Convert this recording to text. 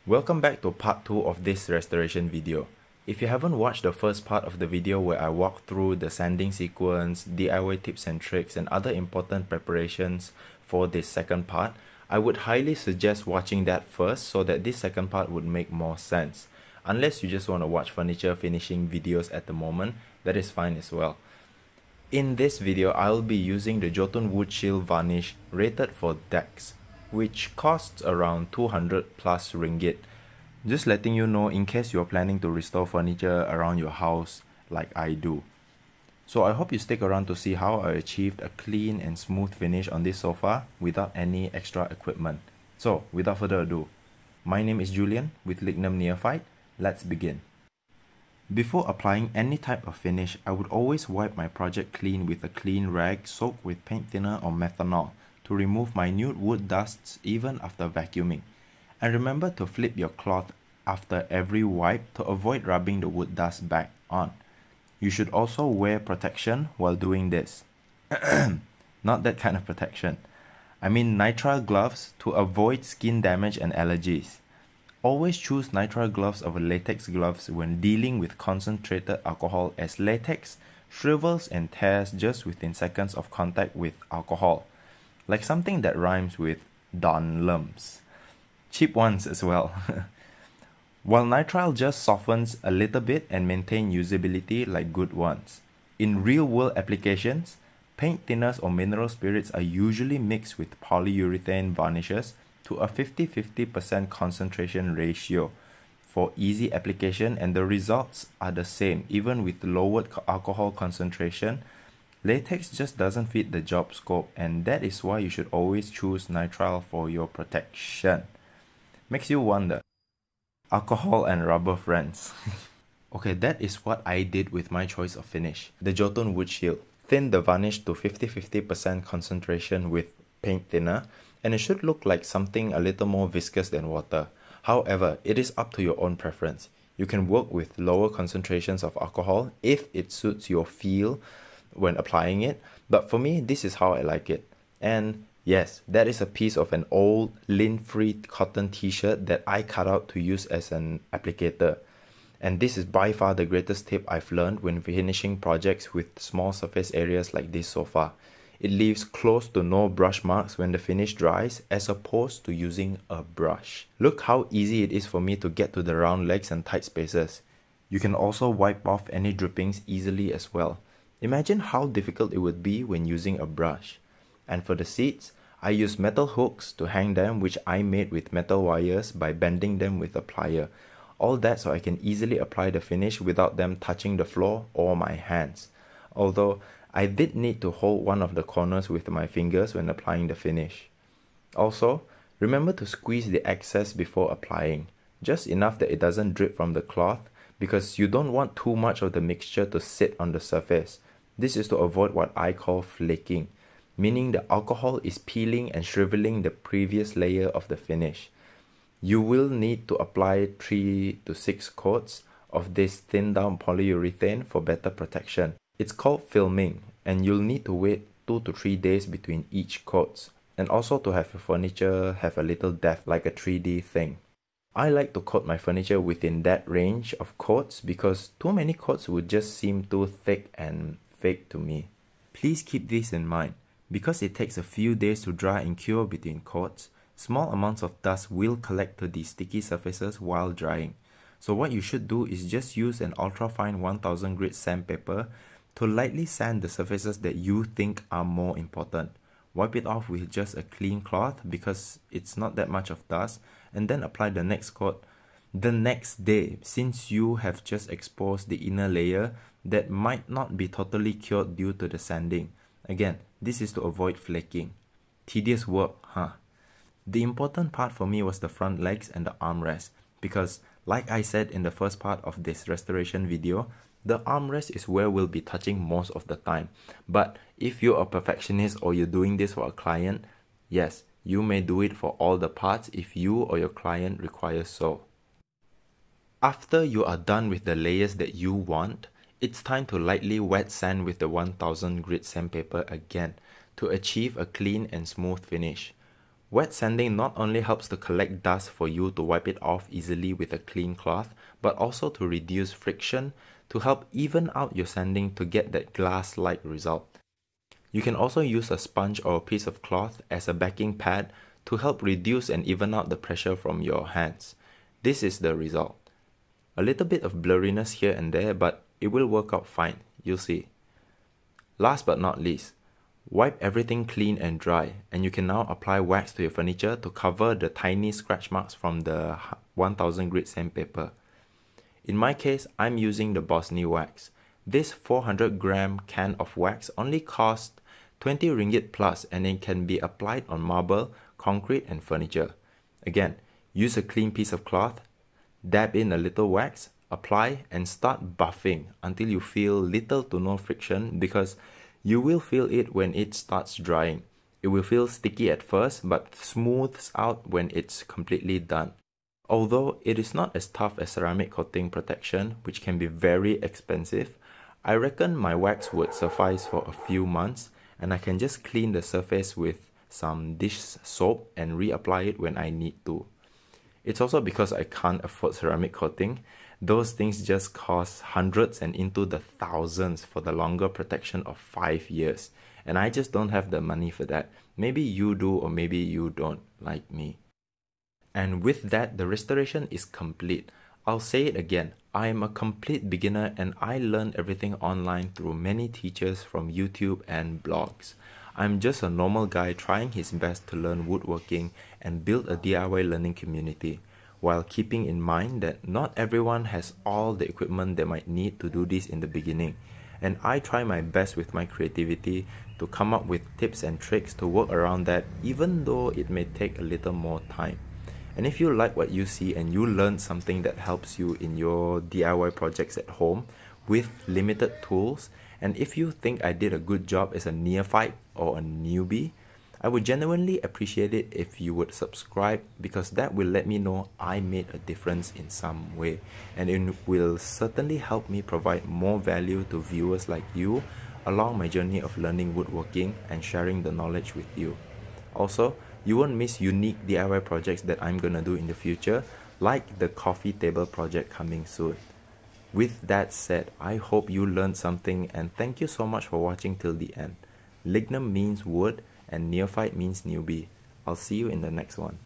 Welcome back to part 2 of this restoration video. If you haven't watched the first part of the video where I walk through the sanding sequence, DIY tips and tricks, and other important preparations for this second part, I would highly suggest watching that first so that this second part would make more sense. Unless you just want to watch furniture finishing videos at the moment, that is fine as well. In this video, I'll be using the Jotun Wood Shield varnish rated for decks, which costs around 200 plus ringgit. Just letting you know in case you're planning to restore furniture around your house like I do. So I hope you stick around to see how I achieved a clean and smooth finish on this sofa without any extra equipment. So without further ado, my name is Julian with Lignum Neophyte. Let's begin. Before applying any type of finish, I would always wipe my project clean with a clean rag soaked with paint thinner or methanol to remove minute wood dusts even after vacuuming. And remember to flip your cloth after every wipe to avoid rubbing the wood dust back on. You should also wear protection while doing this. Not that kind of protection. I mean nitrile gloves to avoid skin damage and allergies. Always choose nitrile gloves over latex gloves when dealing with concentrated alcohol, as latex shrivels and tears just within seconds of contact with alcohol. Like something that rhymes with Dunlums. Cheap ones as well. While nitrile just softens a little bit and maintain usability like good ones. In real world applications, paint thinners or mineral spirits are usually mixed with polyurethane varnishes to a 50-50% concentration ratio for easy application, and the results are the same even with lowered alcohol concentration. Latex just doesn't fit the job scope, and that is why you should always choose nitrile for your protection. Makes you wonder, alcohol and rubber friends. Okay, that is what I did with my choice of finish. The Jotun Wood Shield. Thin the varnish to 50-50% concentration with paint thinner, and it should look like something a little more viscous than water. However, it is up to your own preference. You can work with lower concentrations of alcohol if it suits your feel when applying it, but for me, this is how I like it. And yes, that is a piece of an old lint-free cotton t-shirt that I cut out to use as an applicator. And this is by far the greatest tip I've learned when finishing projects with small surface areas like this sofa. It leaves close to no brush marks when the finish dries, as opposed to using a brush. Look how easy it is for me to get to the round legs and tight spaces. You can also wipe off any drippings easily as well. Imagine how difficult it would be when using a brush. And for the seats, I use metal hooks to hang them, which I made with metal wires by bending them with a plier. All that so I can easily apply the finish without them touching the floor or my hands. Although I did need to hold one of the corners with my fingers when applying the finish. Also, remember to squeeze the excess before applying, just enough that it doesn't drip from the cloth, because you don't want too much of the mixture to sit on the surface. This is to avoid what I call flaking, meaning the alcohol is peeling and shriveling the previous layer of the finish. You will need to apply 3 to 6 coats of this thinned down polyurethane for better protection. It's called filming, and you'll need to wait 2 to 3 days between each coats, and also to have your furniture have a little depth like a 3D thing. I like to coat my furniture within that range of coats because too many coats would just seem too thick and fake to me. Please keep this in mind. Because it takes a few days to dry and cure between coats, small amounts of dust will collect to these sticky surfaces while drying. So what you should do is just use an ultra-fine 1000 grit sandpaper to lightly sand the surfaces that you think are more important. Wipe it off with just a clean cloth because it's not that much of dust, and then apply the next coat the next day, since you have just exposed the inner layer that might not be totally cured due to the sanding. Again, this is to avoid flaking. Tedious work, huh? The important part for me was the front legs and the armrest, because like I said in the first part of this restoration video, the armrest is where we'll be touching most of the time. But if you're a perfectionist or you're doing this for a client, yes, you may do it for all the parts if you or your client requires so. After you are done with the layers that you want, it's time to lightly wet sand with the 1000 grit sandpaper again to achieve a clean and smooth finish. Wet sanding not only helps to collect dust for you to wipe it off easily with a clean cloth, but also to reduce friction to help even out your sanding to get that glass-like result. You can also use a sponge or a piece of cloth as a backing pad to help reduce and even out the pressure from your hands. This is the result. A little bit of blurriness here and there, but it will work out fine, you'll see. Last but not least, wipe everything clean and dry, and you can now apply wax to your furniture to cover the tiny scratch marks from the 1000 grit sandpaper. In my case, I'm using the Bosnia wax. This 400 gram can of wax only costs 20 ringgit plus, and it can be applied on marble, concrete and furniture. Again, use a clean piece of cloth, dab in a little wax, apply and start buffing until you feel little to no friction, because you will feel it when it starts drying. It will feel sticky at first but smooths out when it's completely done. Although it is not as tough as ceramic coating protection, which can be very expensive, I reckon my wax would suffice for a few months, and I can just clean the surface with some dish soap and reapply it when I need to. It's also because I can't afford ceramic coating. Those things just cost hundreds and into the thousands for the longer protection of 5 years. And I just don't have the money for that. Maybe you do, or maybe you don't, like me. And with that, the restoration is complete. I'll say it again, I am a complete beginner and I learned everything online through many teachers from YouTube and blogs. I'm just a normal guy trying his best to learn woodworking and build a DIY learning community, while keeping in mind that not everyone has all the equipment they might need to do this in the beginning. And I try my best with my creativity to come up with tips and tricks to work around that, even though it may take a little more time. And if you like what you see and you learn something that helps you in your DIY projects at home with limited tools, and if you think I did a good job as a neophyte or a newbie, I would genuinely appreciate it if you would subscribe, because that will let me know I made a difference in some way, and it will certainly help me provide more value to viewers like you along my journey of learning woodworking and sharing the knowledge with you. Also, you won't miss unique DIY projects that I'm gonna do in the future, like the coffee table project coming soon. With that said, I hope you learned something, and thank you so much for watching till the end. Lignum means wood and neophyte means newbie. I'll see you in the next one.